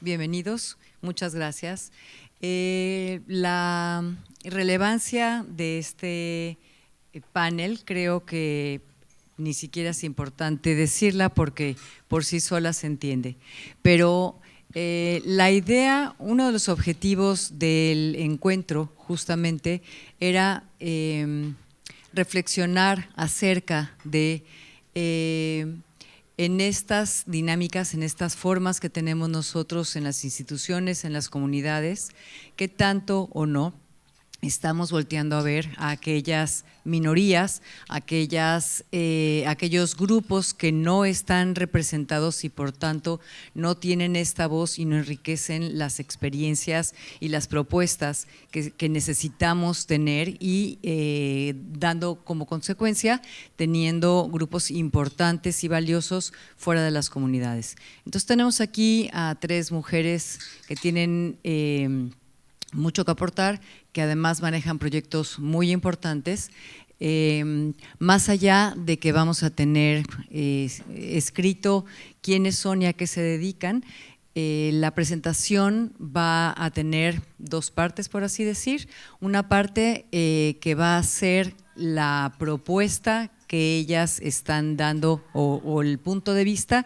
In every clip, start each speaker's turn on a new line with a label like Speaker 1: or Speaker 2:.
Speaker 1: bienvenidos, muchas gracias. La relevancia de este panel creo que ni siquiera es importante decirla porque por sí sola se entiende, pero la idea, uno de los objetivos del encuentro justamente era reflexionar acerca de en estas dinámicas, en estas formas que tenemos nosotros en las instituciones, en las comunidades, qué tanto o no estamos volteando a ver a aquellas minorías, aquellos grupos que no están representados y por tanto no tienen esta voz y no enriquecen las experiencias y las propuestas que necesitamos tener y dando como consecuencia teniendo grupos importantes y valiosos fuera de las comunidades. Entonces tenemos aquí a 3 mujeres que tienen mucho que aportar, que además manejan proyectos muy importantes, más allá de que vamos a tener escrito quiénes son y a qué se dedican. La presentación va a tener 2 partes, por así decir. Una parte que va a ser la propuesta que ellas están dando o el punto de vista,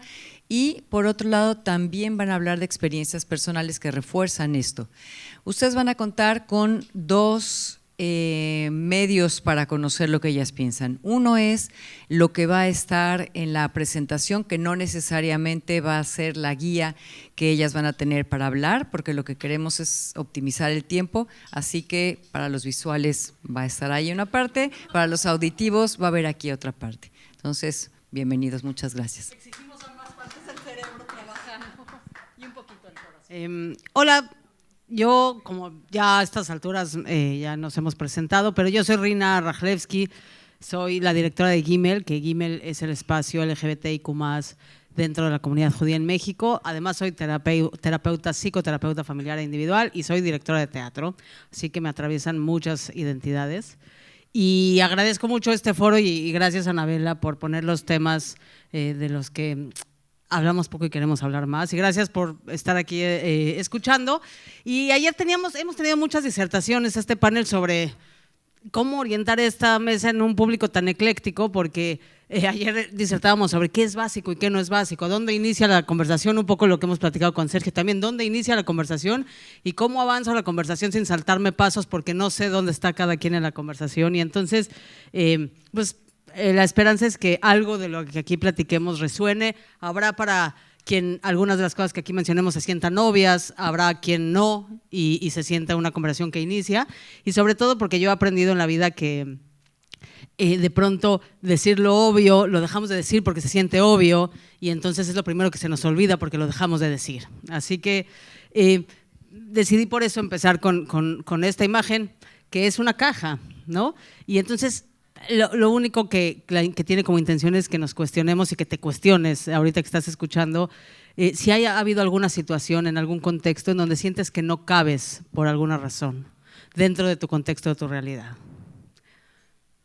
Speaker 1: y por otro lado también van a hablar de experiencias personales que refuerzan esto. Ustedes van a contar con 2 medios para conocer lo que ellas piensan. Uno es lo que va a estar en la presentación, que no necesariamente va a ser la guía que ellas van a tener para hablar, porque lo que queremos es optimizar el tiempo, así que para los visuales va a estar ahí una parte, para los auditivos va a haber aquí otra parte. Entonces, bienvenidos, muchas gracias.
Speaker 2: Exigimos ambas partes del cerebro trabajando y un poquito el corazón. Hola. Yo, como ya a estas alturas ya nos hemos presentado, pero yo soy Rina Rajlewski, soy la directora de Gimel, que Gimel es el espacio LGBTIQ+ dentro de la comunidad judía en México. Además soy terapeuta, psicoterapeuta familiar e individual y soy directora de teatro, así que me atraviesan muchas identidades. Y agradezco mucho este foro y gracias a Anabela por poner los temas de los que hablamos poco y queremos hablar más. Y gracias por estar aquí escuchando. Y ayer hemos tenido muchas disertaciones, este panel sobre cómo orientar esta mesa en un público tan ecléctico, porque ayer disertábamos sobre qué es básico y qué no es básico, dónde inicia la conversación, un poco lo que hemos platicado con Sergio también, dónde inicia la conversación y cómo avanzo la conversación sin saltarme pasos porque no sé dónde está cada quien en la conversación. Y entonces, la esperanza es que algo de lo que aquí platiquemos resuene. Habrá para quien algunas de las cosas que aquí mencionemos se sientan obvias, habrá quien no y se sienta una conversación que inicia. Y sobre todo porque yo he aprendido en la vida que de pronto decir lo obvio lo dejamos de decir porque se siente obvio y entonces es lo primero que se nos olvida porque lo dejamos de decir. Así que decidí por eso empezar con esta imagen que es una caja, ¿no? Y entonces lo único que tiene como intención es que nos cuestionemos y que te cuestiones ahorita que estás escuchando si ha habido alguna situación en algún contexto en donde sientes que no cabes por alguna razón dentro de tu contexto, de tu realidad.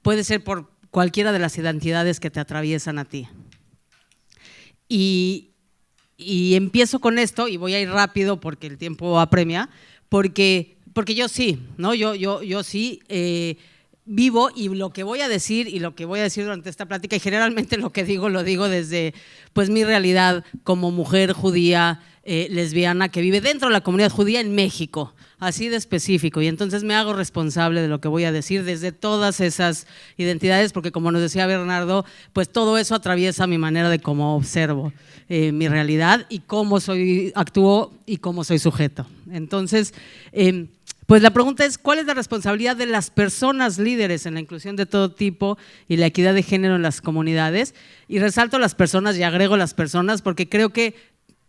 Speaker 2: Puede ser por cualquiera de las identidades que te atraviesan a ti. Y empiezo con esto y voy a ir rápido porque el tiempo apremia, porque yo sí, ¿no? Yo sí vivo y lo que voy a decir durante esta plática y generalmente lo digo desde pues mi realidad como mujer judía lesbiana que vive dentro de la comunidad judía en México, así de específico, y entonces me hago responsable de lo que voy a decir desde todas esas identidades porque como nos decía Bernardo, pues todo eso atraviesa mi manera de cómo observo mi realidad y cómo actúo y cómo soy sujeto. Entonces pues la pregunta es, ¿cuál es la responsabilidad de las personas líderes en la inclusión de todo tipo y la equidad de género en las comunidades? Y resalto las personas y agrego las personas porque creo que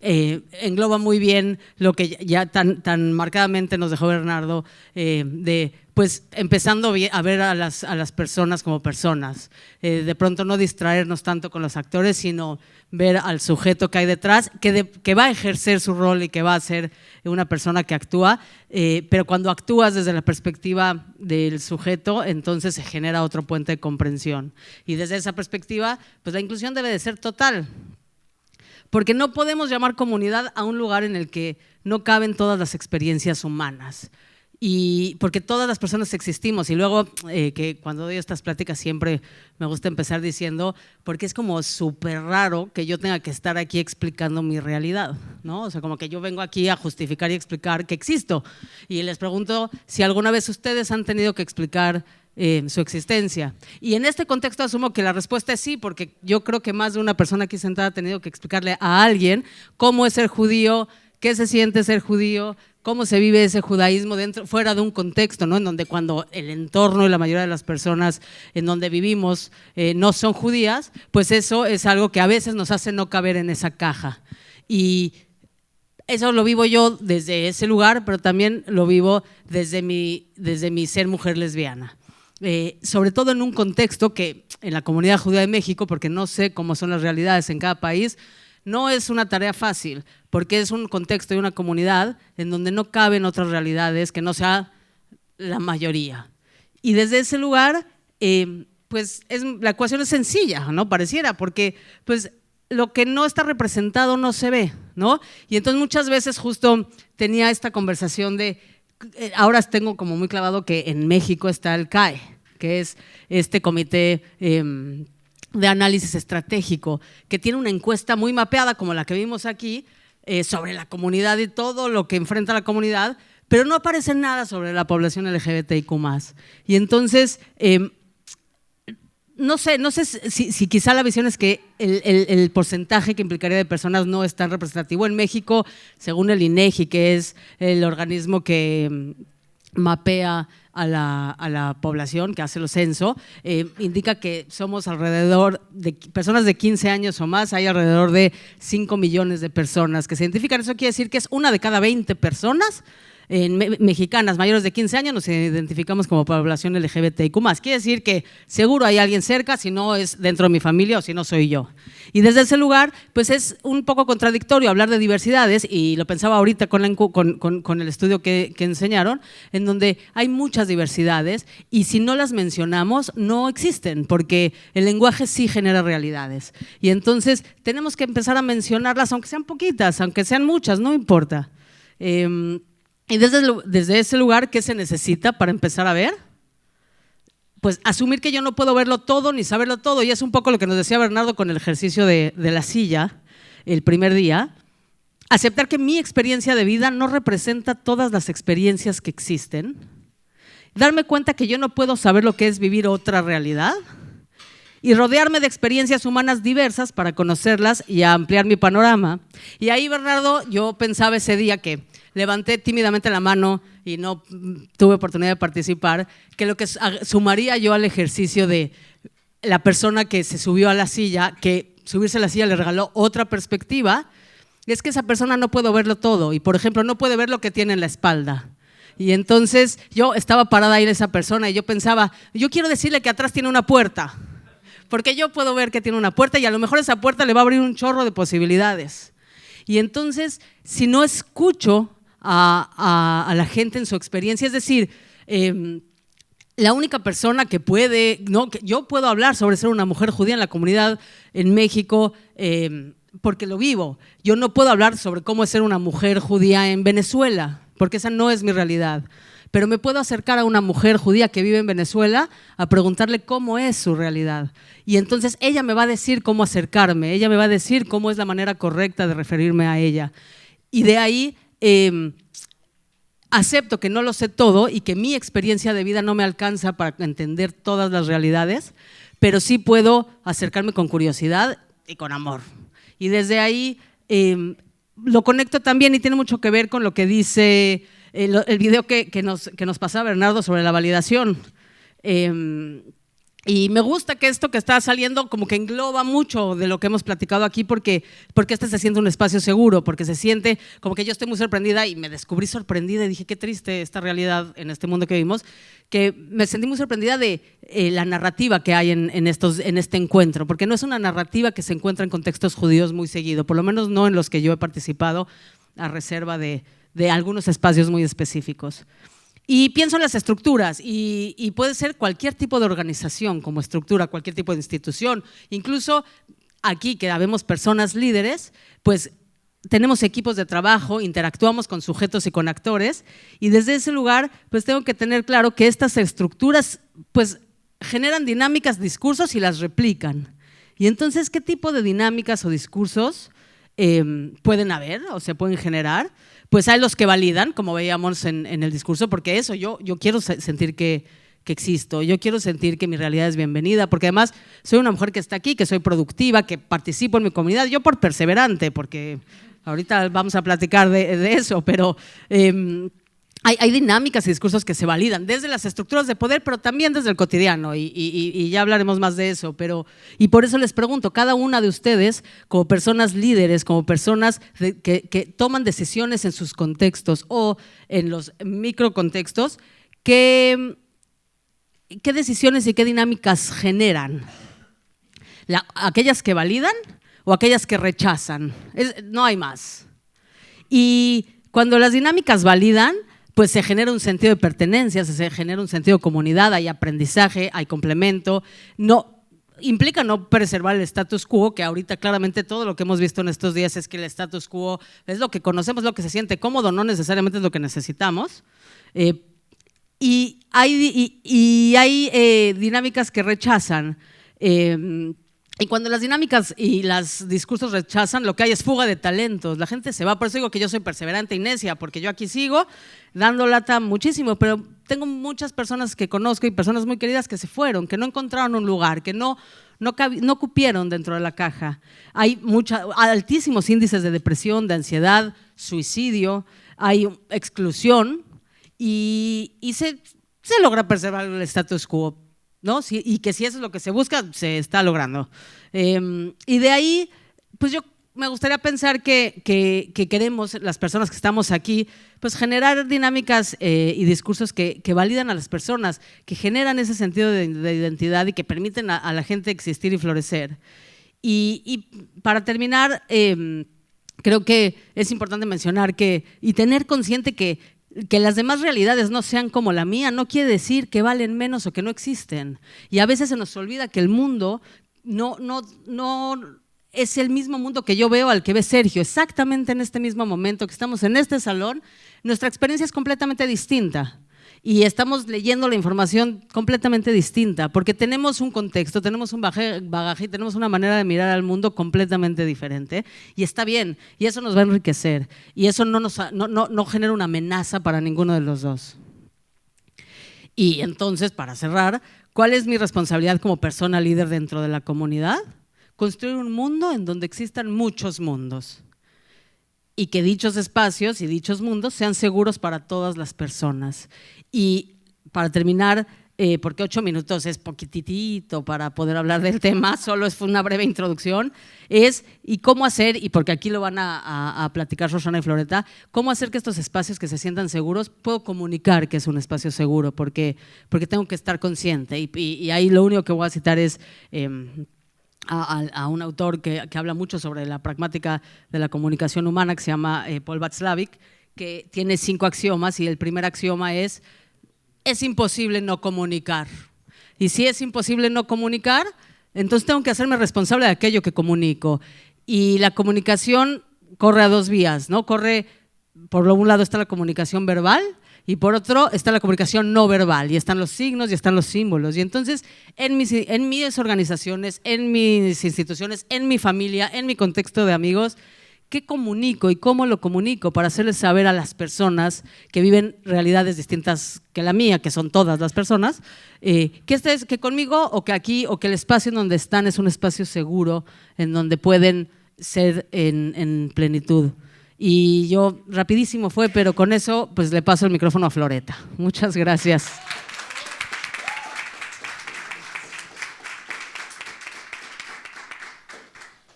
Speaker 2: engloba muy bien lo que ya tan marcadamente nos dejó Bernardo de pues empezando a ver a las personas como personas, de pronto no distraernos tanto con los actores, sino ver al sujeto que hay detrás, que va a ejercer su rol y que va a ser una persona que actúa, pero cuando actúas desde la perspectiva del sujeto, entonces se genera otro puente de comprensión. Y desde esa perspectiva, pues la inclusión debe de ser total. porque no podemos llamar comunidad a un lugar en el que no caben todas las experiencias humanas. Y porque todas las personas existimos, y luego que cuando doy estas pláticas siempre me gusta empezar diciendo, porque es como súper raro que yo tenga que estar aquí explicando mi realidad, ¿no? O sea, como que yo vengo aquí a justificar y explicar que existo, y les pregunto si alguna vez ustedes han tenido que explicar su existencia. Y en este contexto asumo que la respuesta es sí, porque yo creo que más de una persona aquí sentada ha tenido que explicarle a alguien cómo es ser judío, qué se siente ser judío, cómo se vive ese judaísmo fuera de un contexto, ¿no? En donde cuando el entorno y la mayoría de las personas en donde vivimos no son judías, pues eso es algo que a veces nos hace no caber en esa caja. Y eso lo vivo yo desde ese lugar, pero también lo vivo desde mi ser mujer lesbiana. Sobre todo en un contexto que en la comunidad judía de México, porque no sé cómo son las realidades en cada país, no es una tarea fácil, porque es un contexto y una comunidad en donde no caben otras realidades que no sea la mayoría. Y desde ese lugar, pues la ecuación es sencilla, ¿no? Pareciera, porque pues lo que no está representado no se ve, ¿no? Y entonces muchas veces justo tenía esta conversación de, ahora tengo como muy clavado que en México está el CAE, que es este comité de análisis estratégico, que tiene una encuesta muy mapeada como la que vimos aquí, sobre la comunidad y todo lo que enfrenta la comunidad, pero no aparece nada sobre la población LGBTIQ+. Y entonces, no sé si quizá la visión es que el porcentaje que implicaría de personas no es tan representativo. En México, según el INEGI, que es el organismo que mapea a la población, que hace los censos, indica que somos alrededor de personas de 15 años o más, hay alrededor de 5 millones de personas que se identifican. Eso quiere decir que es una de cada 20 personas mexicanas mayores de 15 años nos identificamos como población LGBTIQ+. Quiere decir que seguro hay alguien cerca, si no es dentro de mi familia o si no soy yo. Y desde ese lugar, pues es un poco contradictorio hablar de diversidades, y lo pensaba ahorita con el estudio que enseñaron, en donde hay muchas diversidades y si no las mencionamos no existen, porque el lenguaje sí genera realidades. Y entonces tenemos que empezar a mencionarlas, aunque sean poquitas, aunque sean muchas, no importa. Y desde ese lugar, ¿qué se necesita para empezar a ver? Pues asumir que yo no puedo verlo todo ni saberlo todo, y es un poco lo que nos decía Bernardo con el ejercicio de la silla el primer día. Aceptar que mi experiencia de vida no representa todas las experiencias que existen. Darme cuenta que yo no puedo saber lo que es vivir otra realidad. Y rodearme de experiencias humanas diversas para conocerlas y ampliar mi panorama. Y ahí, Bernardo, yo pensaba ese día que levanté tímidamente la mano y no tuve oportunidad de participar, que lo que sumaría yo al ejercicio de la persona que se subió a la silla, que subirse a la silla le regaló otra perspectiva, es que esa persona no puede verlo todo y, por ejemplo, no puede ver lo que tiene en la espalda. Y entonces yo estaba parada ahí en esa persona y yo pensaba, yo quiero decirle que atrás tiene una puerta, porque yo puedo ver que tiene una puerta y a lo mejor esa puerta le va a abrir un chorro de posibilidades. Y entonces, si no escucho a la gente en su experiencia, es decir, la única persona que puede, ¿no? Que yo puedo hablar sobre ser una mujer judía en la comunidad en México porque lo vivo. Yo no puedo hablar sobre cómo es ser una mujer judía en Venezuela, porque esa no es mi realidad. Pero me puedo acercar a una mujer judía que vive en Venezuela a preguntarle cómo es su realidad. Y entonces ella me va a decir cómo acercarme, ella me va a decir cómo es la manera correcta de referirme a ella. Y de ahí acepto que no lo sé todo y que mi experiencia de vida no me alcanza para entender todas las realidades, pero sí puedo acercarme con curiosidad y con amor. Y desde ahí lo conecto también, y tiene mucho que ver con lo que dice el video que nos pasaba Bernardo sobre la validación. Y me gusta que esto que está saliendo como que engloba mucho de lo que hemos platicado aquí, porque este se siente un espacio seguro, porque se siente como que yo estoy muy sorprendida y me descubrí sorprendida y dije qué triste esta realidad en este mundo que vivimos, que me sentí muy sorprendida de la narrativa que hay en este encuentro, porque no es una narrativa que se encuentra en contextos judíos muy seguido, por lo menos no en los que yo he participado, a reserva de algunos espacios muy específicos. Y pienso en las estructuras, y puede ser cualquier tipo de organización como estructura, cualquier tipo de institución, incluso aquí que habemos personas líderes, pues tenemos equipos de trabajo, interactuamos con sujetos y con actores, y desde ese lugar pues tengo que tener claro que estas estructuras pues generan dinámicas, discursos y las replican. Y entonces, ¿qué tipo de dinámicas o discursos pueden haber o se pueden generar? Pues hay los que validan, como veíamos en el discurso, porque eso, yo quiero sentir que existo, yo quiero sentir que mi realidad es bienvenida, porque además soy una mujer que está aquí, que soy productiva, que participo en mi comunidad, yo por perseverante, porque ahorita vamos a platicar de eso, pero hay dinámicas y discursos que se validan desde las estructuras de poder, pero también desde el cotidiano, y ya hablaremos más de eso. Y por eso les pregunto, cada una de ustedes, como personas líderes, como personas que toman decisiones en sus contextos o en los microcontextos, ¿qué decisiones y qué dinámicas generan? ¿Aquellas que validan o aquellas que rechazan? No hay más. Y cuando las dinámicas validan, pues se genera un sentido de pertenencia, se genera un sentido de comunidad, hay aprendizaje, hay complemento. Implica no preservar el status quo, que ahorita claramente todo lo que hemos visto en estos días es que el status quo es lo que conocemos, lo que se siente cómodo, no necesariamente es lo que necesitamos. Y hay dinámicas que rechazan. Y cuando las dinámicas y los discursos rechazan, lo que hay es fuga de talentos. La gente se va, por eso digo que yo soy perseverante y necia, porque yo aquí sigo dando lata muchísimo, pero tengo muchas personas que conozco y personas muy queridas que se fueron, que no encontraron un lugar, que no cupieron dentro de la caja. Hay altísimos índices de depresión, de ansiedad, suicidio, hay exclusión y se logra preservar el status quo, ¿no? Y que si eso es lo que se busca, se está logrando. Y de ahí, pues yo me gustaría pensar que queremos, las personas que estamos aquí, pues generar dinámicas y discursos que validan a las personas, que generan ese sentido de identidad y que permiten a la gente existir y florecer. Y para terminar, creo que es importante mencionar y tener consciente que las demás realidades no sean como la mía no quiere decir que valen menos o que no existen. Y a veces se nos olvida que el mundo no es el mismo mundo que yo veo al que ve Sergio. Exactamente en este mismo momento que estamos en este salón, nuestra experiencia es completamente distinta. Y estamos leyendo la información completamente distinta, porque tenemos un contexto, tenemos un bagaje y tenemos una manera de mirar al mundo completamente diferente. Y está bien, y eso nos va a enriquecer. Y eso no genera una amenaza para ninguno de los dos. Y entonces, para cerrar, ¿cuál es mi responsabilidad como persona líder dentro de la comunidad? Construir un mundo en donde existan muchos mundos. Y que dichos espacios y dichos mundos sean seguros para todas las personas. Y para terminar, porque 8 minutos es poquitito para poder hablar del tema, solo fue una breve introducción, y cómo hacer, y porque aquí lo van a platicar Rosana y Floreta, cómo hacer que estos espacios que se sientan seguros, puedo comunicar que es un espacio seguro, porque tengo que estar consciente. Y ahí lo único que voy a citar es a un autor que habla mucho sobre la pragmática de la comunicación humana, que se llama Paul Václavic, que tiene 5 axiomas, y el primer axioma es imposible no comunicar. Y si es imposible no comunicar, entonces tengo que hacerme responsable de aquello que comunico. Y la comunicación corre a 2 vías, ¿no? Por un lado está la comunicación verbal, y por otro está la comunicación no verbal, y están los signos y están los símbolos. Y entonces en mis organizaciones, en mis instituciones, en mi familia, en mi contexto de amigos, ¿qué comunico y cómo lo comunico para hacerles saber a las personas que viven realidades distintas que la mía, que son todas las personas, que conmigo o que aquí o que el espacio en donde están es un espacio seguro, en donde pueden ser en plenitud? Y yo, rapidísimo fue, pero con eso pues le paso el micrófono a Floreta. Muchas gracias.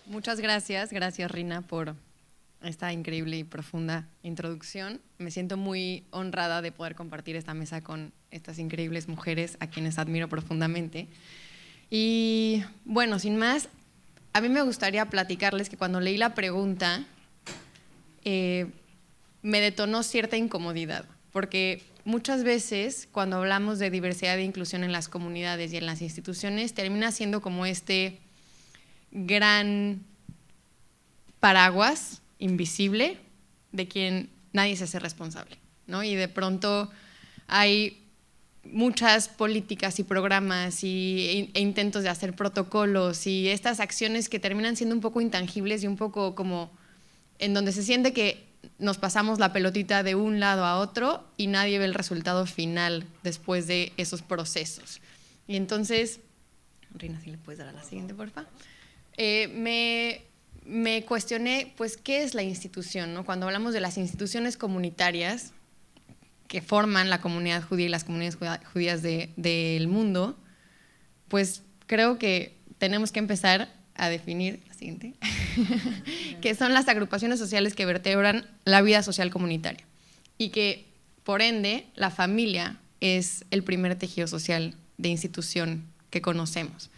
Speaker 3: Muchas gracias, Rina, por esta increíble y profunda introducción. Me siento muy honrada de poder compartir esta mesa con estas increíbles mujeres a quienes admiro profundamente. Y bueno, sin más, a mí me gustaría platicarles que cuando leí la pregunta me detonó cierta incomodidad, porque muchas veces cuando hablamos de diversidad e inclusión en las comunidades y en las instituciones termina siendo como gran paraguas invisible de quien nadie se hace responsable, ¿no? Y de pronto hay muchas políticas y programas e intentos de hacer protocolos y estas acciones que terminan siendo un poco intangibles y un poco como en donde se siente que nos pasamos la pelotita de un lado a otro y nadie ve el resultado final después de esos procesos. Y entonces, Rina, si le puedes dar a la siguiente, por favor. Me cuestioné, pues, ¿qué es la institución, ¿no? Cuando hablamos de las instituciones comunitarias que forman la comunidad judía y las comunidades judías del mundo, pues creo que tenemos que empezar a definir, la siguiente, que son las agrupaciones sociales que vertebran la vida social comunitaria y que, por ende, la familia es el primer tejido social de institución que conocemos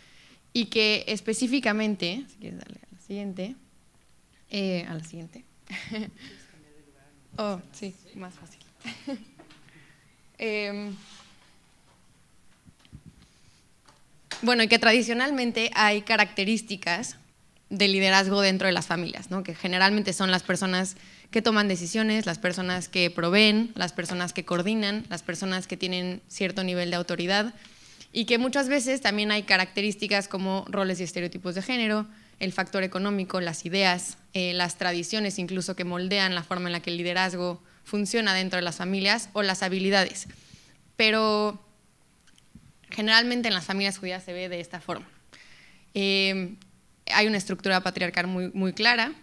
Speaker 3: y que específicamente, si quieres darle a la siguiente, oh, sí, más fácil. Bueno, y que tradicionalmente hay características de liderazgo dentro de las familias, ¿no? Que generalmente son las personas que toman decisiones, las personas que proveen, las personas que coordinan, las personas que tienen cierto nivel de autoridad y que muchas veces también hay características como roles y estereotipos de género, el factor económico, las ideas, las tradiciones incluso que moldean la forma en la que el liderazgo funciona dentro de las familias o las habilidades. Pero generalmente en las familias judías se ve de esta forma. Hay una estructura patriarcal muy clara,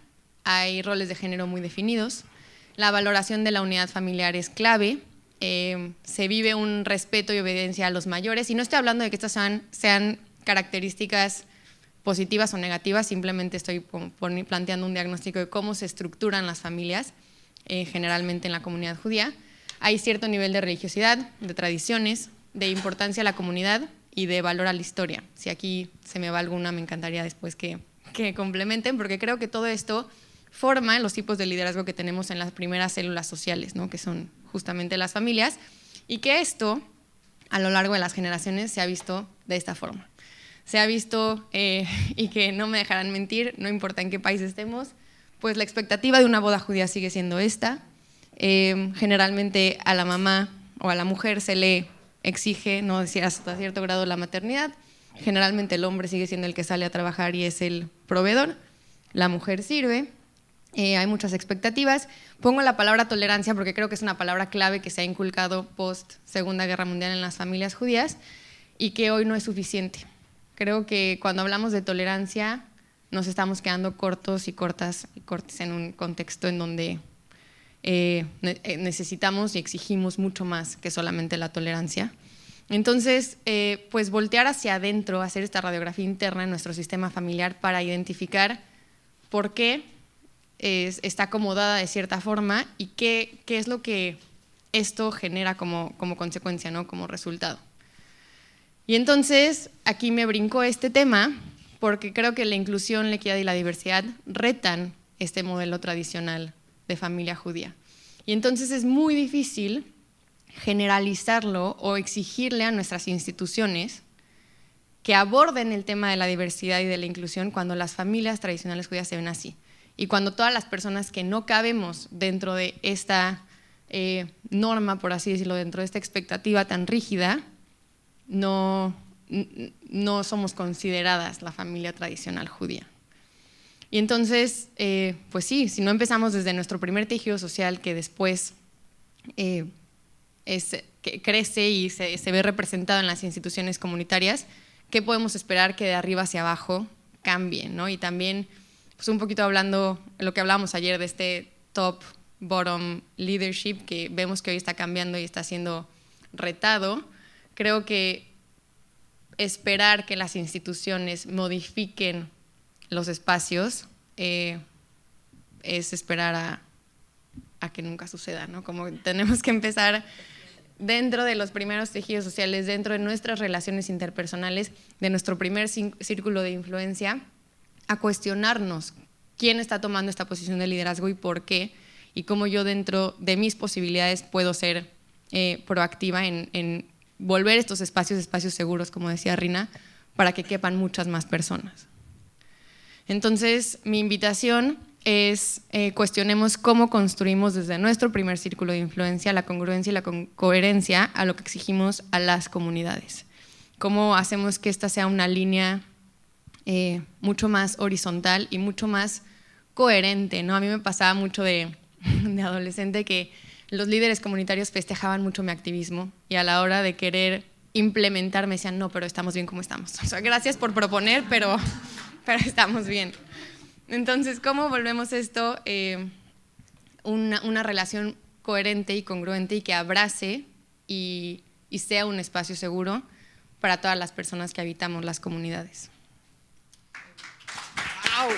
Speaker 3: hay roles de género muy definidos, la valoración de la unidad familiar es clave, se vive un respeto y obediencia a los mayores, y no estoy hablando de que estas sean características positivas o negativas, simplemente estoy planteando un diagnóstico de cómo se estructuran las familias, generalmente en la comunidad judía. Hay cierto nivel de religiosidad, de tradiciones, de importancia a la comunidad y de valor a la historia. Si aquí se me va alguna, me encantaría después que complementen, porque creo que todo esto forma los tipos de liderazgo que tenemos en las primeras células sociales, ¿no? Que son justamente las familias, y que esto, a lo largo de las generaciones, se ha visto de esta forma. Se ha visto, y que no me dejarán mentir, no importa en qué país estemos, pues la expectativa de una boda judía sigue siendo esta. Generalmente a la mamá o a la mujer se le exige, no decir hasta cierto grado, la maternidad. Generalmente el hombre sigue siendo el que sale a trabajar y es el proveedor. La mujer sirve. Hay muchas expectativas. Pongo la palabra tolerancia porque creo que es una palabra clave que se ha inculcado post Segunda Guerra Mundial en las familias judías y que hoy no es suficiente. Creo que cuando hablamos de tolerancia nos estamos quedando cortos y cortes en un contexto en donde necesitamos y exigimos mucho más que solamente la tolerancia. Entonces, pues voltear hacia adentro, hacer esta radiografía interna en nuestro sistema familiar para identificar por qué está acomodada de cierta forma y qué es lo que esto genera como consecuencia, ¿no? Como resultado. Y entonces, aquí me brincó este tema porque creo que la inclusión, la equidad y la diversidad retan este modelo tradicional de familia judía. Y entonces es muy difícil generalizarlo o exigirle a nuestras instituciones que aborden el tema de la diversidad y de la inclusión cuando las familias tradicionales judías se ven así. Y cuando todas las personas que no cabemos dentro de esta norma, por así decirlo, dentro de esta expectativa tan rígida, no somos consideradas la familia tradicional judía. Y entonces, pues sí, si no empezamos desde nuestro primer tejido social que después que crece y se ve representado en las instituciones comunitarias, ¿qué podemos esperar que de arriba hacia abajo cambie, ¿no? Y también, pues un poquito hablando de lo que hablábamos ayer de este top-bottom leadership que vemos que hoy está cambiando y está siendo retado, creo que esperar que las instituciones modifiquen los espacios es esperar a que nunca suceda, ¿no? Como tenemos que empezar dentro de los primeros tejidos sociales, dentro de nuestras relaciones interpersonales, de nuestro primer círculo de influencia, a cuestionarnos quién está tomando esta posición de liderazgo y por qué, y cómo yo dentro de mis posibilidades puedo ser proactiva en volver estos espacios seguros, como decía Rina, para que quepan muchas más personas. Entonces, mi invitación es cuestionemos cómo construimos desde nuestro primer círculo de influencia la congruencia y la coherencia a lo que exigimos a las comunidades. Cómo hacemos que esta sea una línea mucho más horizontal y mucho más coherente, ¿no? A mí me pasaba mucho de adolescente que los líderes comunitarios festejaban mucho mi activismo y a la hora de querer implementar me decían, no, pero estamos bien como estamos. O sea, gracias por proponer, pero estamos bien. Entonces, ¿cómo volvemos esto una relación coherente y congruente y que abrace y sea un espacio seguro para todas las personas que habitamos las comunidades?
Speaker 2: ¡Wow! Te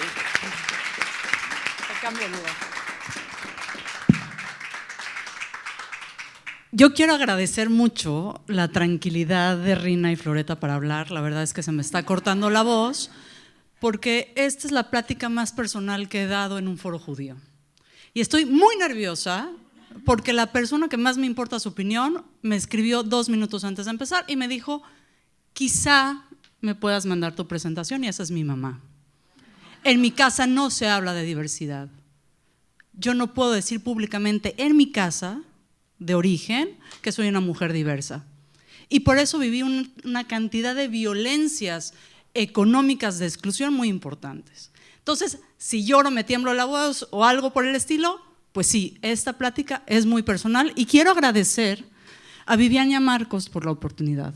Speaker 2: cambio de lugar. Yo quiero agradecer mucho la tranquilidad de Rina y Floreta para hablar. La verdad es que se me está cortando la voz, porque esta es la plática más personal que he dado en un foro judío. Y estoy muy nerviosa porque la persona que más me importa su opinión me escribió 2 minutos antes de empezar y me dijo, quizá me puedas mandar tu presentación, y esa es mi mamá. En mi casa no se habla de diversidad. Yo no puedo decir públicamente en mi casa de origen que soy una mujer diversa. Y por eso viví una cantidad de violencias económicas de exclusión muy importantes. Entonces, si lloro, me tiemblo la voz o algo por el estilo, pues sí, esta plática es muy personal y quiero agradecer a Vivian y a Marcos por la oportunidad,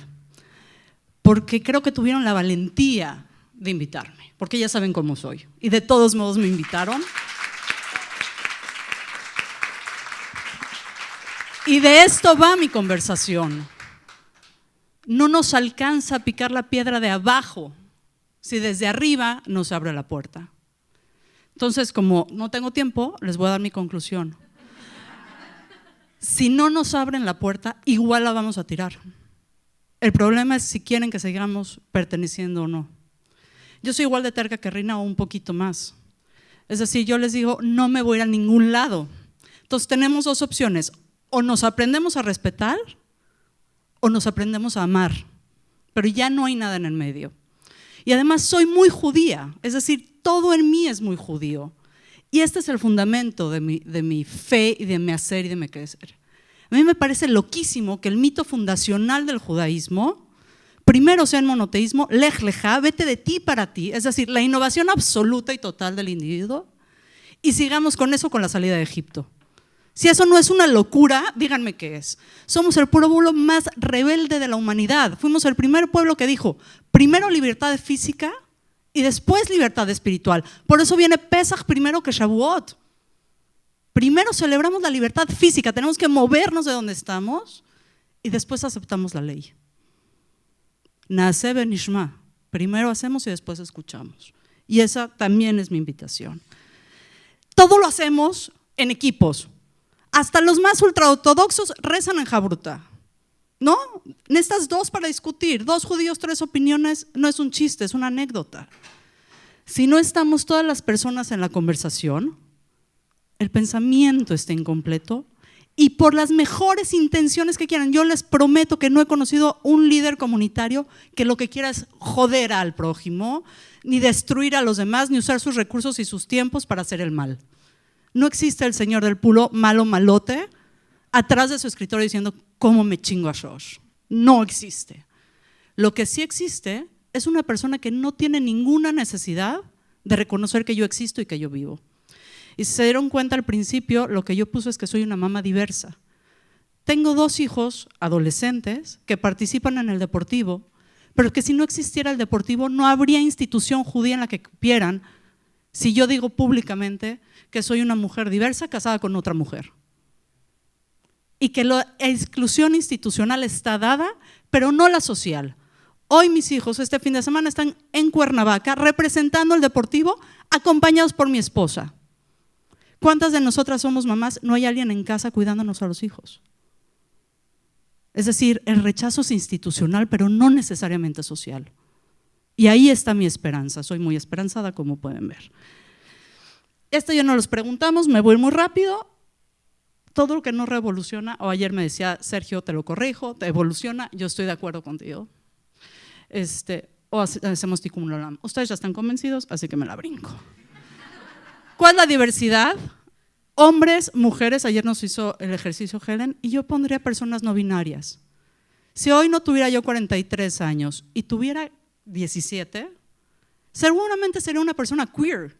Speaker 2: porque creo que tuvieron la valentía de invitarme, porque ya saben cómo soy y de todos modos me invitaron. Y de esto va mi conversación. No nos alcanza a picar la piedra de abajo si desde arriba nos abre la puerta. Entonces, como no tengo tiempo, les voy a dar mi conclusión. Si no nos abren la puerta, igual la vamos a tirar. El problema es si quieren que sigamos perteneciendo o no. Yo soy igual de terca que Rina o un poquito más. Es decir, yo les digo, no me voy a ir a ningún lado. Entonces tenemos 2 opciones. O nos aprendemos a respetar o nos aprendemos a amar. Pero ya no hay nada en el medio. Y además soy muy judía, es decir, todo en mí es muy judío. Y este es el fundamento de mi fe y de mi hacer y de mi crecer. A mí me parece loquísimo que el mito fundacional del judaísmo primero sea el monoteísmo, lej lejá, vete de ti para ti, es decir, la innovación absoluta y total del individuo, y sigamos con eso con la salida de Egipto. Si eso no es una locura, díganme qué es. Somos el pueblo más rebelde de la humanidad. Fuimos el primer pueblo que dijo, primero libertad física y después libertad espiritual. Por eso viene Pesach primero que Shavuot. Primero celebramos la libertad física, tenemos que movernos de donde estamos y después aceptamos la ley. Naaseh benishma, primero hacemos y después escuchamos. Y esa también es mi invitación. Todo lo hacemos en equipos. Hasta los más ultraortodoxos rezan en Jabruta, ¿no? Necesitas 2 para discutir, 2 judíos, 3 opiniones, no es un chiste, es una anécdota. Si no estamos todas las personas en la conversación, el pensamiento está incompleto y por las mejores intenciones que quieran. Yo les prometo que no he conocido un líder comunitario que lo que quiera es joder al prójimo, ni destruir a los demás, ni usar sus recursos y sus tiempos para hacer el mal. No existe el señor del pulo malo malote atrás de su escritorio diciendo ¿cómo me chingo a Shosh? No existe. Lo que sí existe es una persona que no tiene ninguna necesidad de reconocer que yo existo y que yo vivo. Y si se dieron cuenta al principio, lo que yo puse es que soy una mamá diversa. Tengo 2 hijos adolescentes que participan en el deportivo, pero que si no existiera el deportivo no habría institución judía en la que cupieran si yo digo públicamente que soy una mujer diversa casada con otra mujer. Y que la exclusión institucional está dada, pero no la social. Hoy mis hijos este fin de semana están en Cuernavaca representando el deportivo acompañados por mi esposa. ¿Cuántas de nosotras somos mamás? No hay alguien en casa cuidándonos a los hijos. Es decir, el rechazo es institucional, pero no necesariamente social. Y ahí está mi esperanza, soy muy esperanzada como pueden ver. Esto ya no los preguntamos, me voy muy rápido. Todo lo que no revoluciona, o ayer me decía Sergio, te lo corrijo, te evoluciona, yo estoy de acuerdo contigo.
Speaker 4: o hacemos tikkun olam. Ustedes ya están convencidos, así que me la brinco. ¿Cuál es la diversidad? Hombres, mujeres, ayer nos hizo el ejercicio Helen, y yo pondría personas no binarias. Si hoy no tuviera yo 43 años y tuviera 17, seguramente sería una persona queer.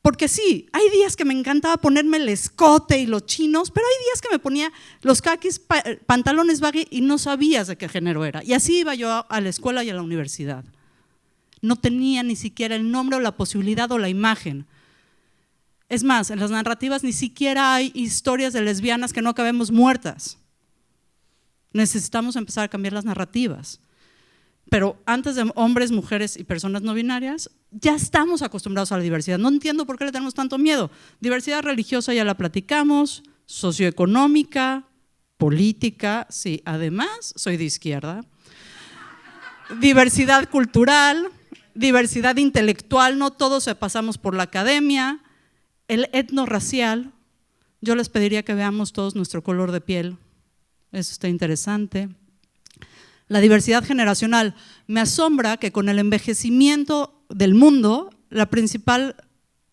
Speaker 4: Porque sí, hay días que me encantaba ponerme el escote y los chinos, pero hay días que me ponía los kakis, pantalones baggy y no sabías de qué género era. Y así iba yo a la escuela y a la universidad. No tenía ni siquiera el nombre o la posibilidad o la imagen. Es más, en las narrativas ni siquiera hay historias de lesbianas que no acabemos muertas. Necesitamos empezar a cambiar las narrativas. Pero antes de hombres, mujeres y personas no binarias, ya estamos acostumbrados a la diversidad. No entiendo por qué le tenemos tanto miedo. Diversidad religiosa ya la platicamos, socioeconómica, política, sí, además soy de izquierda. Diversidad cultural, diversidad intelectual, no todos pasamos por la academia. El etnorracial, yo les pediría que veamos todos nuestro color de piel. Eso está interesante. La diversidad generacional. Me asombra que con el envejecimiento del mundo, la principal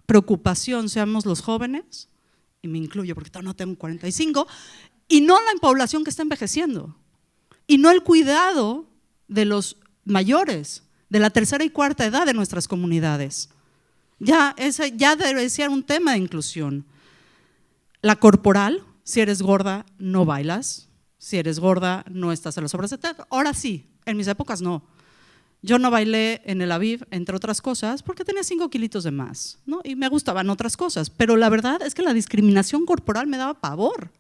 Speaker 4: preocupación seamos los jóvenes, y me incluyo porque todavía no tengo 45, y no la población que está envejeciendo, y no el cuidado de los mayores, de la tercera y cuarta edad de nuestras comunidades. Ya debe ser un tema de inclusión. La corporal, si eres gorda, no bailas. Si eres gorda, no estás en las obras de teatro. Ahora sí, en mis épocas no. Yo no bailé en el Aviv, entre otras cosas, porque tenía 5 kilitos de más, ¿no? Y me gustaban otras cosas. Pero la verdad es que la discriminación corporal me daba pavor.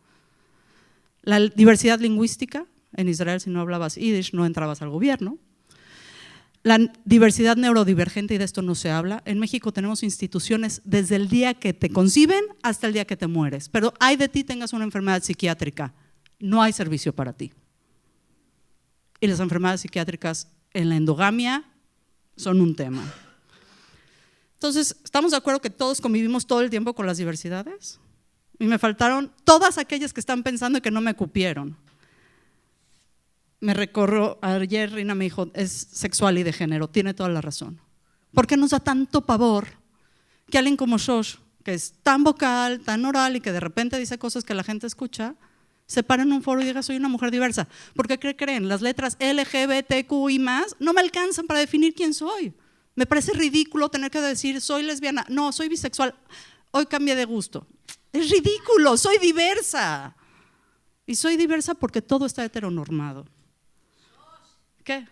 Speaker 4: La diversidad lingüística, en Israel si no hablabas yiddish no entrabas al gobierno. La diversidad neurodivergente, y de esto no se habla. En México tenemos instituciones desde el día que te conciben hasta el día que te mueres. Pero ay de ti tengas una enfermedad psiquiátrica. No hay servicio para ti. Y las enfermedades psiquiátricas en la endogamia son un tema. Entonces, ¿estamos de acuerdo que todos convivimos todo el tiempo con las diversidades? Y me faltaron todas aquellas que están pensando que no me cupieron. Me recorro, ayer Rina me dijo, es sexual y de género, tiene toda la razón. ¿Por qué nos da tanto pavor que alguien como Shosh, que es tan vocal, tan oral y que de repente dice cosas que la gente escucha, se para en un foro y diga soy una mujer diversa? Porque ¿qué creen? Las letras LGBTQ y más no me alcanzan para definir quién soy. Me parece ridículo tener que decir soy lesbiana, no, soy bisexual, hoy cambié de gusto. Es ridículo, soy diversa. Y soy diversa porque todo está heteronormado. ¿Qué?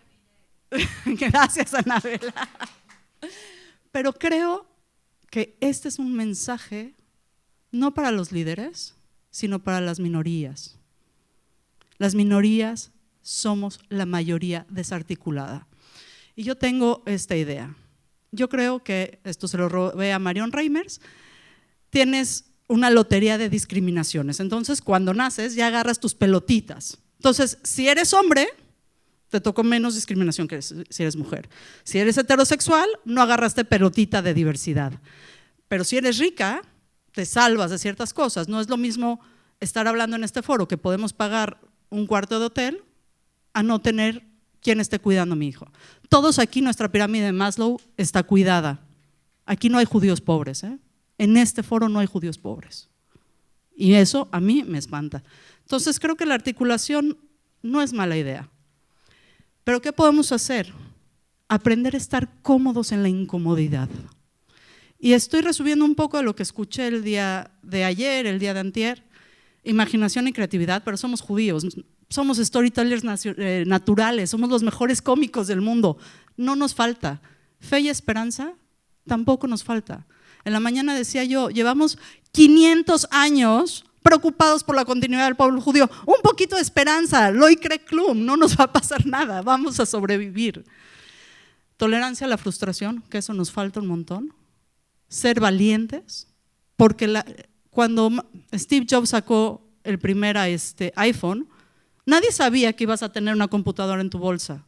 Speaker 4: Gracias, Anabela. Pero creo que este es un mensaje no para los líderes, sino para las minorías. Las minorías somos la mayoría desarticulada. Y yo tengo esta idea. Yo creo que, esto se lo robé a Marion Reimers, tienes una lotería de discriminaciones. Entonces, cuando naces, ya agarras tus pelotitas. Entonces, si eres hombre, te tocó menos discriminación que si eres mujer. Si eres heterosexual, no agarraste pelotita de diversidad. Pero si eres rica, te salvas de ciertas cosas. No es lo mismo estar hablando en este foro que podemos pagar un cuarto de hotel a no tener quien esté cuidando a mi hijo. Todos aquí, nuestra pirámide de Maslow está cuidada. Aquí no hay judíos pobres, ¿eh? En este foro no hay judíos pobres. Y eso a mí me espanta. Entonces creo que la articulación no es mala idea. Pero ¿qué podemos hacer? Aprender a estar cómodos en la incomodidad. Y estoy resumiendo un poco de lo que escuché el día de ayer, el día de antier. Imaginación y creatividad, pero somos judíos, somos storytellers naturales, somos los mejores cómicos del mundo. No nos falta. Fe y esperanza tampoco nos falta. En la mañana decía yo, llevamos 500 años preocupados por la continuidad del pueblo judío. Un poquito de esperanza, lo cree Klum, no nos va a pasar nada, vamos a sobrevivir. Tolerancia a la frustración, que eso nos falta un montón. Ser valientes, porque cuando Steve Jobs sacó el primer iPhone, nadie sabía que ibas a tener una computadora en tu bolsa.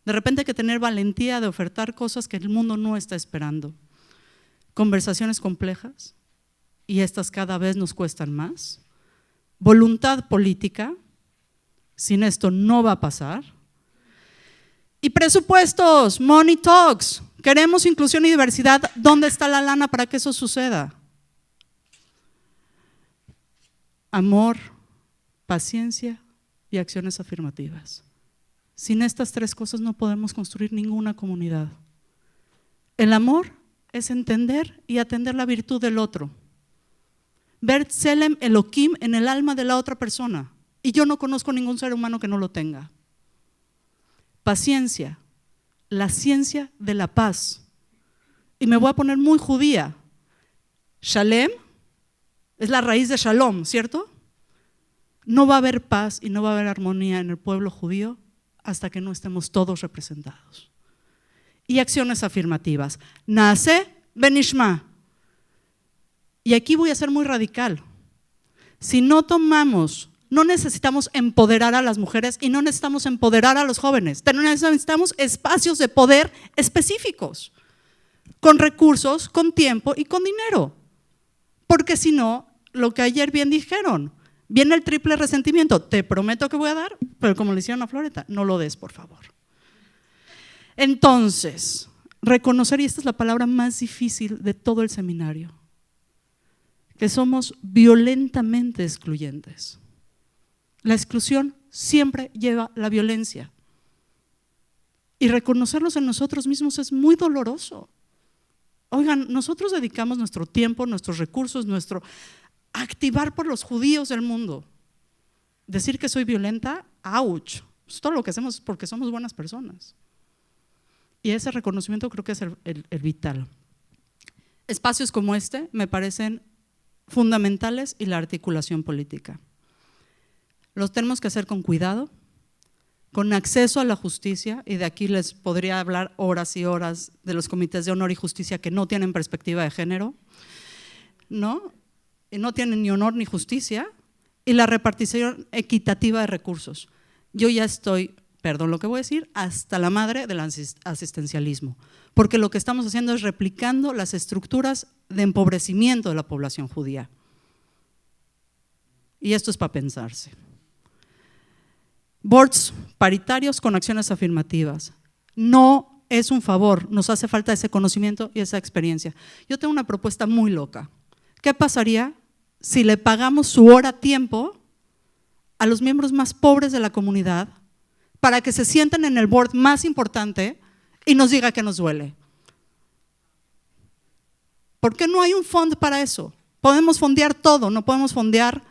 Speaker 4: De repente hay que tener valentía de ofertar cosas que el mundo no está esperando. Conversaciones complejas, y estas cada vez nos cuestan más. Voluntad política, sin esto no va a pasar. Y presupuestos, money talks. Queremos inclusión y diversidad. ¿Dónde está la lana para que eso suceda? Amor, paciencia y acciones afirmativas. Sin estas tres cosas no podemos construir ninguna comunidad. El amor es entender y atender la virtud del otro. Ver Tselem Elohim en el alma de la otra persona. Y yo no conozco ningún ser humano que no lo tenga. Paciencia, la ciencia de la paz. Y me voy a poner muy judía. Shalem es la raíz de Shalom, ¿cierto? No va a haber paz y no va a haber armonía en el pueblo judío hasta que no estemos todos representados. Y acciones afirmativas. Naase benishma. Y aquí voy a ser muy radical. Si no tomamos, no necesitamos empoderar a las mujeres y no necesitamos empoderar a los jóvenes. Necesitamos espacios de poder específicos, con recursos, con tiempo y con dinero. Porque si no, lo que ayer bien dijeron, viene el triple resentimiento. Te prometo que voy a dar, pero como le hicieron a Floreta, no lo des, por favor. Entonces, reconocer, y esta es la palabra más difícil de todo el seminario, que somos violentamente excluyentes. La exclusión siempre lleva la violencia. Y reconocerlos en nosotros mismos es muy doloroso. Oigan, nosotros dedicamos nuestro tiempo, nuestros recursos, activar por los judíos del mundo. Decir que soy violenta, ouch. Es todo lo que hacemos porque somos buenas personas. Y ese reconocimiento creo que es el vital. Espacios como este me parecen fundamentales y la articulación política. Los tenemos que hacer con cuidado, con acceso a la justicia, y de aquí les podría hablar horas y horas de los comités de honor y justicia que no tienen perspectiva de género, ¿no? Y no tienen ni honor ni justicia, y la repartición equitativa de recursos. Yo ya estoy, perdón lo que voy a decir, hasta la madre del asistencialismo, porque lo que estamos haciendo es replicando las estructuras de empobrecimiento de la población judía. Y esto es para pensarse. Boards paritarios con acciones afirmativas. No es un favor, nos hace falta ese conocimiento y esa experiencia. Yo tengo una propuesta muy loca. ¿Qué pasaría si le pagamos su hora a tiempo a los miembros más pobres de la comunidad para que se sienten en el board más importante y nos diga que nos duele? ¿Por qué no hay un fondo para eso? Podemos fondear todo, no podemos fondear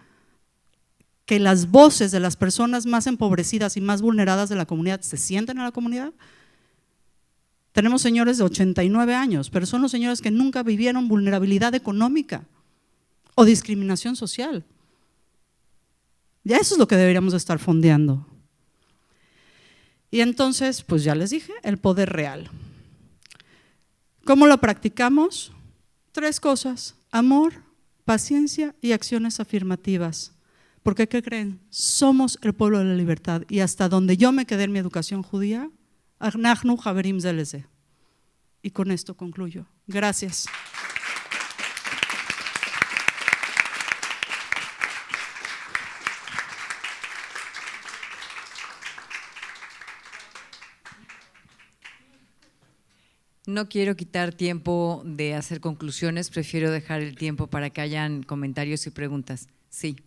Speaker 4: que las voces de las personas más empobrecidas y más vulneradas de la comunidad se sienten en la comunidad. Tenemos señores de 89 años, pero son los señores que nunca vivieron vulnerabilidad económica o discriminación social. Ya eso es lo que deberíamos estar fondeando. Y entonces, pues ya les dije, el poder real. ¿Cómo lo practicamos? 3 cosas: amor, paciencia y acciones afirmativas. Porque, ¿qué creen? Somos el pueblo de la libertad, y hasta donde yo me quedé en mi educación judía, Anachnu Haverim Zeleze. Y con esto concluyo. Gracias.
Speaker 1: No quiero quitar tiempo de hacer conclusiones, prefiero dejar el tiempo para que hayan comentarios y preguntas. Sí.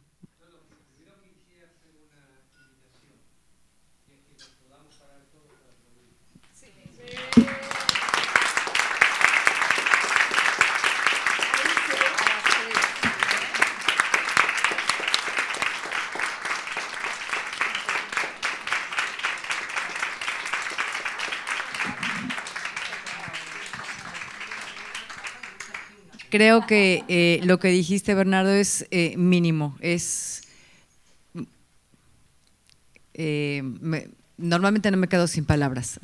Speaker 1: Creo que lo que dijiste, Bernardo, es mínimo. Normalmente no me quedo sin palabras.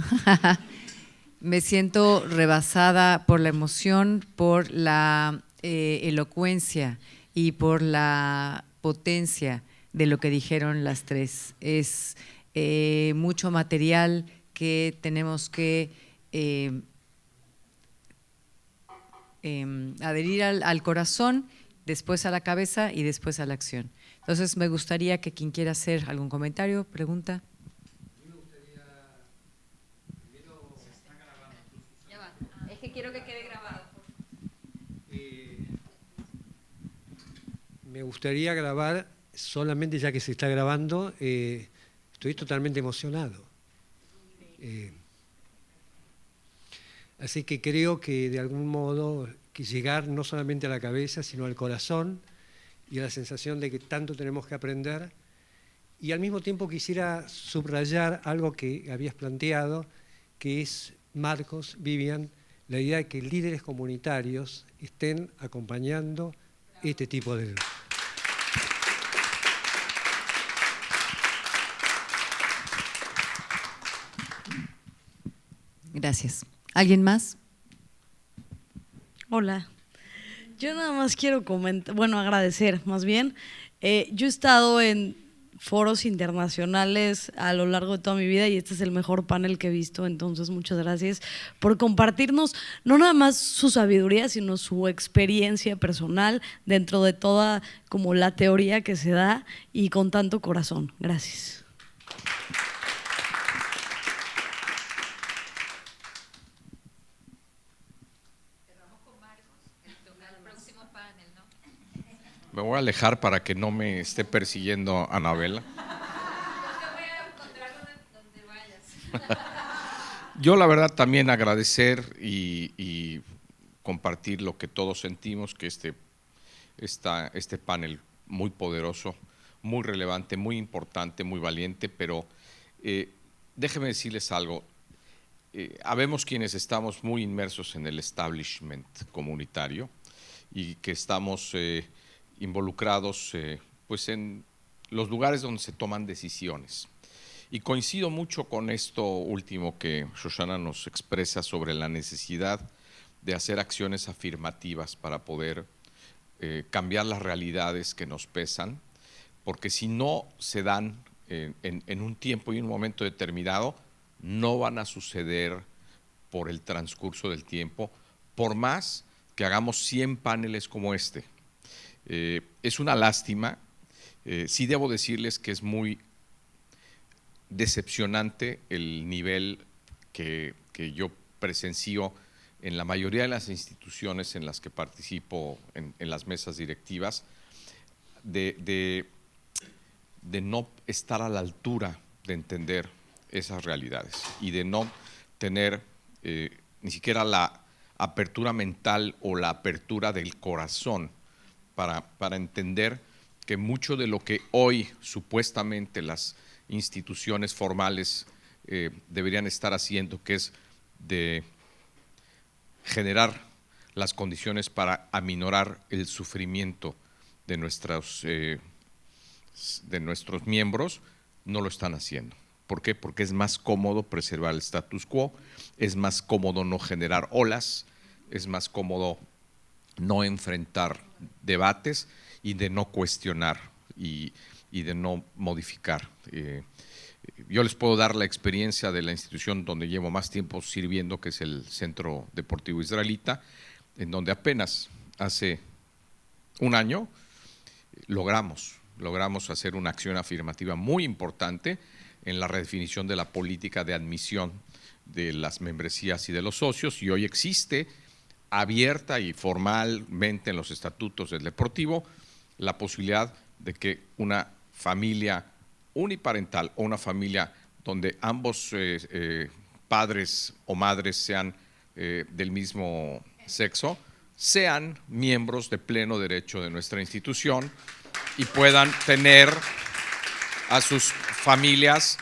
Speaker 1: Me siento rebasada por la emoción, por la elocuencia y por la potencia de lo que dijeron las tres. Es mucho material que tenemos que adherir al corazón, después a la cabeza y después a la acción. Entonces me gustaría que quien quiera hacer algún comentario, pregunta.
Speaker 5: A mí me gustaría me gustaría grabar solamente, ya que se está grabando, estoy totalmente emocionado. Así que creo que de algún modo que llegar no solamente a la cabeza, sino al corazón y a la sensación de que tanto tenemos que aprender. Y al mismo tiempo quisiera subrayar algo que habías planteado, que es, Marcos, Vivian, la idea de que líderes comunitarios estén acompañando este tipo de...
Speaker 1: Gracias. ¿Alguien más?
Speaker 6: Hola. Yo nada más quiero comentar, bueno, agradecer más bien. Yo he estado en foros internacionales a lo largo de toda mi vida y este es el mejor panel que he visto, entonces muchas gracias por compartirnos no nada más su sabiduría, sino su experiencia personal dentro de toda como la teoría que se da y con tanto corazón. Gracias.
Speaker 7: Me voy a alejar para que no me esté persiguiendo Anabela. Yo la verdad también agradecer y compartir lo que todos sentimos, que este panel muy poderoso, muy relevante, muy importante, muy valiente, pero déjenme decirles algo. Habemos quienes estamos muy inmersos en el establishment comunitario y que estamos involucrados pues en los lugares donde se toman decisiones. Y coincido mucho con esto último que Shoshana nos expresa sobre la necesidad de hacer acciones afirmativas para poder cambiar las realidades que nos pesan, porque si no se dan en un tiempo y un momento determinado, no van a suceder por el transcurso del tiempo, por más que hagamos 100 paneles como este. Es una lástima, sí debo decirles que es muy decepcionante el nivel que yo presencio en la mayoría de las instituciones en las que participo en las mesas directivas, de no estar a la altura de entender esas realidades y de no tener ni siquiera la apertura mental o la apertura del corazón para entender que mucho de lo que hoy supuestamente las instituciones formales deberían estar haciendo, que es de generar las condiciones para aminorar el sufrimiento de nuestros miembros, no lo están haciendo. ¿Por qué? Porque es más cómodo preservar el status quo, es más cómodo no generar olas, es más cómodo no enfrentar debates y de no cuestionar y de no modificar. Yo les puedo dar la experiencia de la institución donde llevo más tiempo sirviendo, que es el Centro Deportivo Israelita, en donde apenas hace un año logramos hacer una acción afirmativa muy importante en la redefinición de la política de admisión de las membresías y de los socios, y hoy existe abierta y formalmente en los estatutos del deportivo la posibilidad de que una familia uniparental o una familia donde ambos padres o madres sean del mismo sexo, sean miembros de pleno derecho de nuestra institución y puedan tener a sus familias,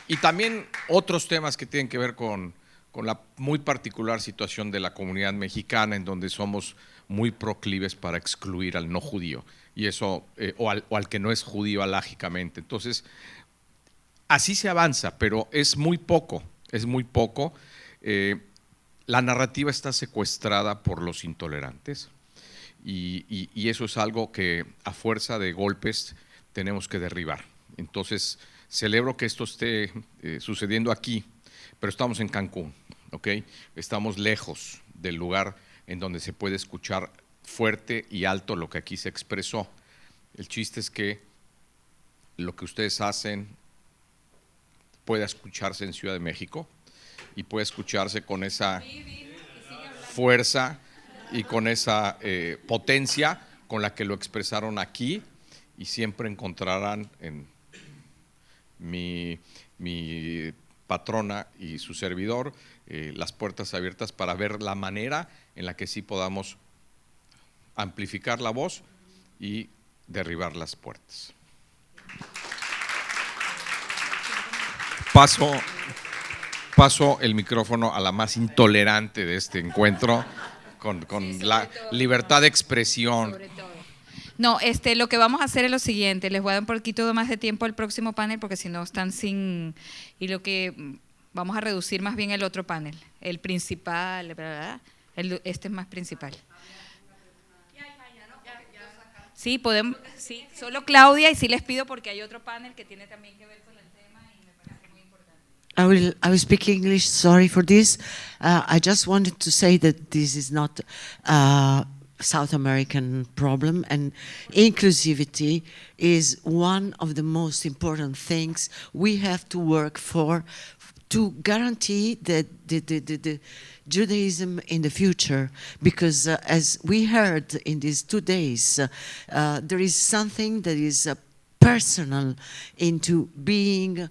Speaker 7: y también otros temas que tienen que ver con la muy particular situación de la comunidad mexicana, en donde somos muy proclives para excluir al no judío, y eso, o al que no es judío alágicamente. Entonces, así se avanza, pero es muy poco, es muy poco. La narrativa está secuestrada por los intolerantes, y eso es algo que a fuerza de golpes tenemos que derribar. Entonces, celebro que esto esté sucediendo aquí, pero estamos en Cancún, ¿ok? Estamos lejos del lugar en donde se puede escuchar fuerte y alto lo que aquí se expresó. El chiste es que lo que ustedes hacen pueda escucharse en Ciudad de México y pueda escucharse con esa fuerza y con esa potencia con la que lo expresaron aquí, y siempre encontrarán en mi patrona y su servidor las puertas abiertas para ver la manera en la que sí podamos amplificar la voz y derribar las puertas. Paso el micrófono a la más intolerante de este encuentro, con la libertad de expresión.
Speaker 8: No, lo que vamos a hacer es lo siguiente, les voy a dar un poquito más de tiempo al próximo panel porque si no están sin… Y lo que vamos a reducir más bien el otro panel, el principal, ¿verdad? Este es más principal. Sí, podemos, sí, solo Claudia, y sí les pido porque hay otro panel que tiene también que ver con el tema y me parece muy importante.
Speaker 9: I will speak English, sorry for this. I just wanted to say that this is not South American problem, and inclusivity is one of the most important things we have to work for to guarantee that the Judaism in the future, because as we heard in these 2 days, there is something that is personal into being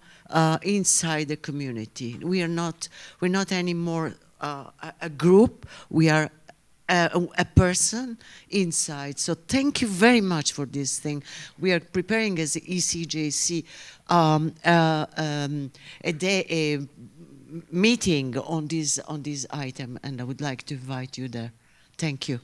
Speaker 9: inside the community. We're not anymore a group, we are a person inside. So thank you very much for this thing. We are preparing as ECJC a meeting on this item, and I would like to invite you there. Thank you.